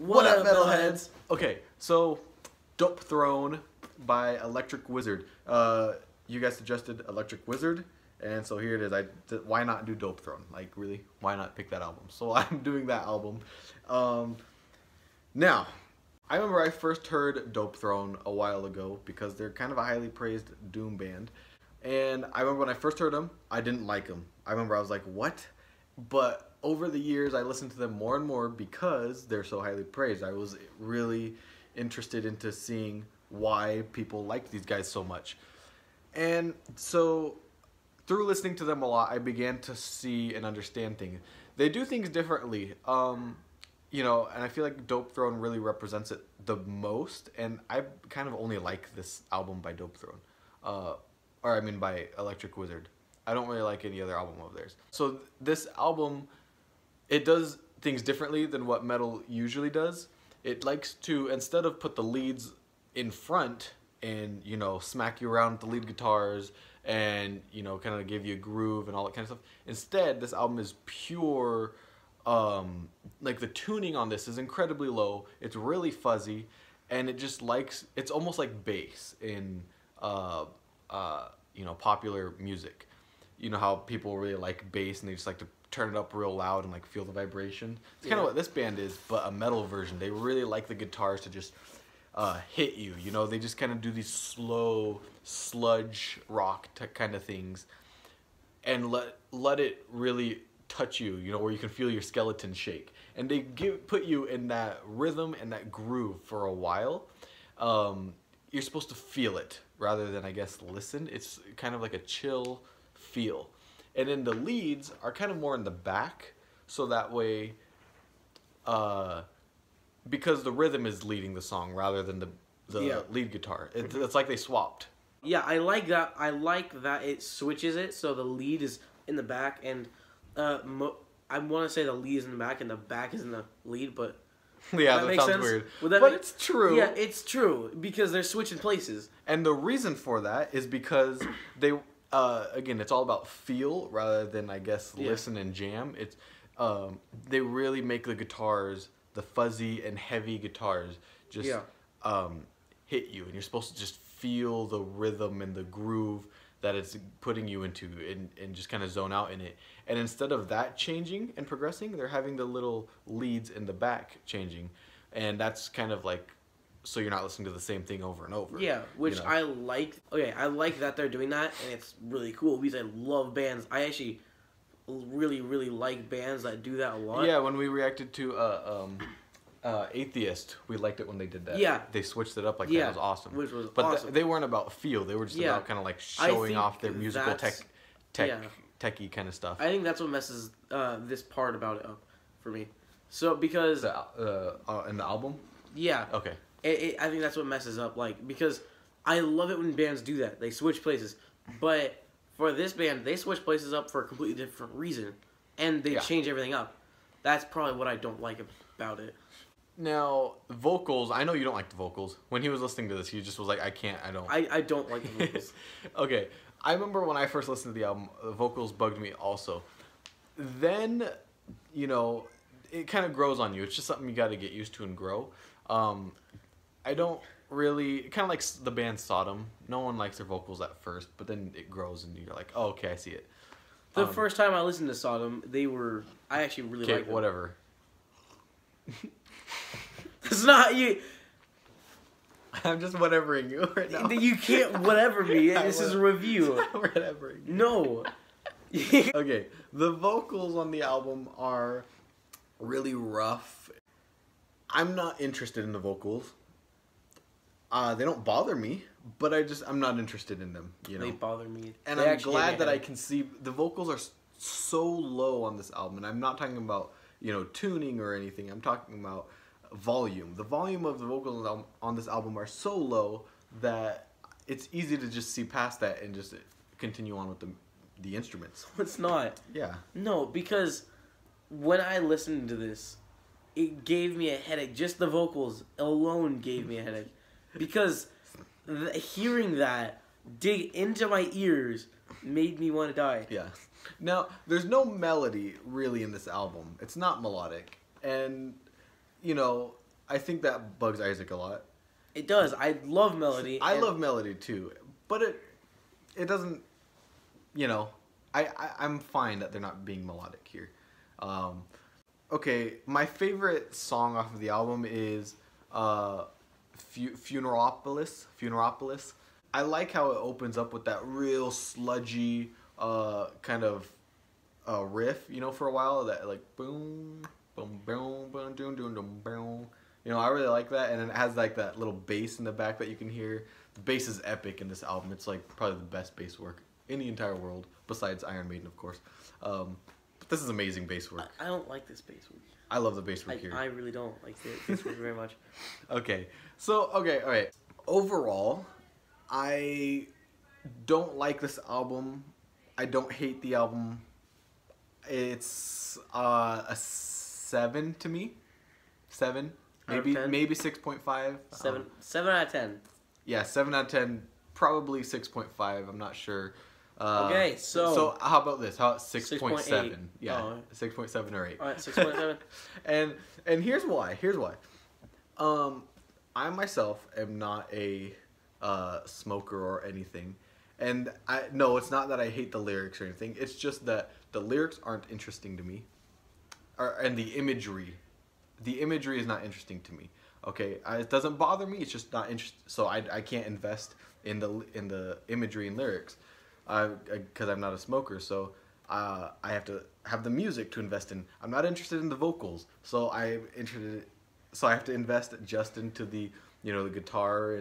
What up, metalheads? Okay, so Dopethrone by Electric Wizard. You guys suggested Electric Wizard, and so here it is. Why not do Dopethrone? Like, really, why not pick that album? So I'm doing that album. Now, I remember I first heard Dopethrone a while ago because they're kind of a highly praised doom band, and I remember when I first heard them, I didn't like them. I remember I was like, what? But over the years, I listened to them more and more because they're so highly praised. I was really interested into seeing why people liked these guys so much. And so through listening to them a lot, I began to see and understand things. They do things differently. You know, and I feel like Dopethrone really represents it the most. And I kind of only like this album by Dopethrone. Or I mean by Electric Wizard. I don't really like any other album of theirs. So this album, it does things differently than what metal usually does. It likes to, instead of put the leads in front and, you know, smack you around with the lead guitars and, you know, kind of give you a groove and all that kind of stuff. Instead, this album is pure, like the tuning on this is incredibly low. It's really fuzzy, and it just likes, it's almost like bass in, you know, popular music. You know how people really like bass and they just like to turn it up real loud and like feel the vibration. It's kind of what this band is, but a metal version. They really like the guitars to just hit you. You know, they just kind of do these slow sludge rock kind of things, and let it really touch you. You know, where you can feel your skeleton shake, and they put you in that rhythm and that groove for a while. You're supposed to feel it rather than, I guess, listen. It's kind of like a chill feel. And then the leads are kind of more in the back, so that way, because the rhythm is leading the song rather than the lead guitar. It's like they swapped. Yeah, I like that. I like that it switches it, so the lead is in the back, and I want to say the lead is in the back and the back is in the lead, but yeah, that sounds weird. But it's true. Yeah, it's true, because they're switching places. And the reason for that is because they, again, it's all about feel rather than, I guess, listen and jam. It's they really make the guitars, the fuzzy and heavy guitars, just hit you, and you're supposed to just feel the rhythm and the groove that it's putting you into, and just kind of zone out in it. And instead of that changing and progressing, they're having the little leads in the back changing, and that's kind of like, so you're not listening to the same thing over and over. Yeah, which, you know? I like. Okay, I like that they're doing that, and it's really cool because I love bands. I actually really, really like bands that do that a lot. Yeah, when we reacted to Atheist, we liked it when they did that. Yeah. They switched it up like that. It was awesome. Which was but awesome. They weren't about feel. They were just about kind of like showing off their musical techie kind of stuff. I think that's what messes this part about it up for me. So, because... in the album? Yeah. Okay. I think that's what messes up, like, because I love it when bands do that. They switch places. But for this band, they switch places up for a completely different reason. And they change everything up. That's probably what I don't like about it. Now, vocals, I know you don't like the vocals. When he was listening to this, he just was like, I don't. I don't like the vocals. Okay. I remember when I first listened to the album, the vocals bugged me also. Then, you know, it kind of grows on you. It's just something you got to get used to and grow. I don't really, kind of like the band Sodom. No one likes their vocals at first, but then it grows and you're like, oh, okay, I see it. The first time I listened to Sodom, I actually really liked them. Whatever. It's not you. I'm just whatevering you right now. You can't whatever me. This is a review. Whatevering you. No. Okay, the vocals on the album are really rough. I'm not interested in the vocals. They don't bother me, but I'm not interested in them. You know, they bother me. And I'm glad that I can see the vocals are so low on this album, and I'm not talking about, you know, tuning or anything. I'm talking about volume. The volume of the vocals on this album are so low that it's easy to just see past that and just continue on with the instruments. It's not. Yeah. No, because when I listened to this, it gave me a headache. Just the vocals alone gave me a headache. Because hearing that dig into my ears made me want to die. Yeah. Now, there's no melody really in this album. It's not melodic. And, you know, I think that bugs Isaac a lot. It does. I love melody. I love melody too, but it doesn't. You know, I'm fine that they're not being melodic here. Okay, my favorite song off of the album is Funeralopolis. Funeralopolis. I like how it opens up with that real sludgy kind of riff, you know, for a while. That like boom, boom, boom, boom, boom, boom, boom, boom. You know, I really like that, and it has like that little bass in the back that you can hear. The bass is epic in this album. It's like probably the best bass work in the entire world, besides Iron Maiden, of course. But this is amazing bass work. I don't like this bass work. I love the bass work here. I really don't like the bass work very much. Okay, so all right. Overall, I don't like this album. I don't hate the album. It's a 7 to me. 7. Maybe 6.5. 7 out of 10. Yeah, 7 out of 10. Probably 6.5. I'm not sure. Okay, so how about this? How 6.7? Yeah, oh. 6.7 or 8. All right, 6.7. and here's why. I myself am not a smoker or anything, and no, it's not that I hate the lyrics or anything. It's just that the lyrics aren't interesting to me, and the imagery is not interesting to me. Okay, it doesn't bother me. It's just not interesting. So I can't invest in the imagery and lyrics, because I'm not a smoker. So I have to have the music to invest in. I'm not interested in the vocals, so I have to invest just into the the guitar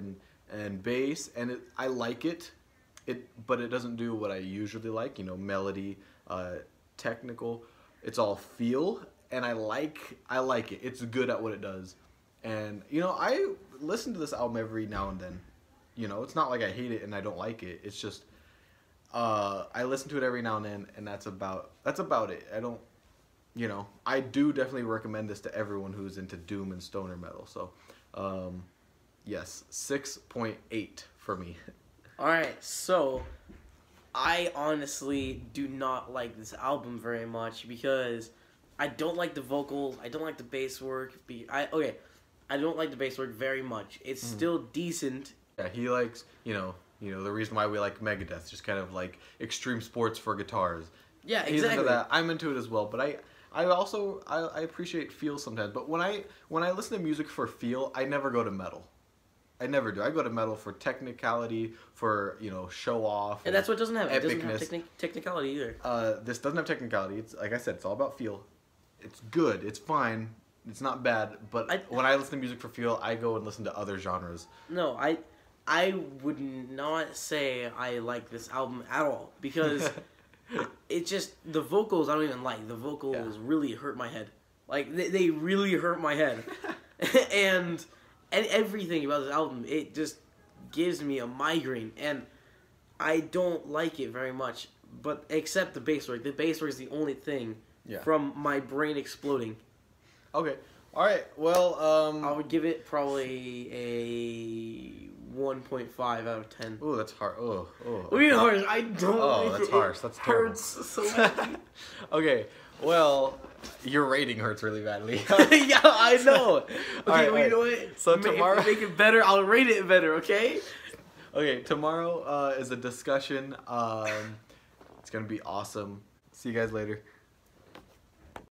and bass, and I like it. But it doesn't do what I usually like. Melody, technical. It's all feel, and I like it. It's good at what it does. And I listen to this album every now and then. It's not like I hate it and I don't like it. It's just I listen to it every now and then, and that's about it. I don't, I do definitely recommend this to everyone who's into doom and stoner metal. So, yes, 6.8 for me. All right, so I honestly do not like this album very much because I don't like the vocals. I don't like the bass work. I don't like the bass work very much. It's still decent. Yeah, he likes, the reason why we like Megadeth, just kind of like extreme sports for guitars. Yeah, exactly. He's into that. I'm into it as well, but I also appreciate feel sometimes. But when I listen to music for feel, I never go to metal. I never do. I go to metal for technicality, for show off. And that's what it doesn't have. Epicness. It doesn't have technicality either. This doesn't have technicality. It's like I said, it's all about feel. It's good. It's fine. It's not bad. But when I listen to music for feel, I go and listen to other genres. No, I would not say I like this album at all because it's just the vocals I don't even like. The vocals really hurt my head. Like they really hurt my head, and everything about this album, it just gives me a migraine, and I don't like it very much. But except the bass work. The bass work is the only thing from my brain exploding. Okay. All right. Well, I would give it probably a 1.5 out of 10. Oh, that's hard. Oh. What do you mean harsh? I don't. Oh, that's harsh. That's terrible. Hurts so badly. Okay. Well, your rating hurts really badly. Yeah, I know. Okay, well, you know what? So tomorrow, if you make it better, I'll rate it better. Okay. Okay. Tomorrow is a discussion. It's gonna be awesome. See you guys later.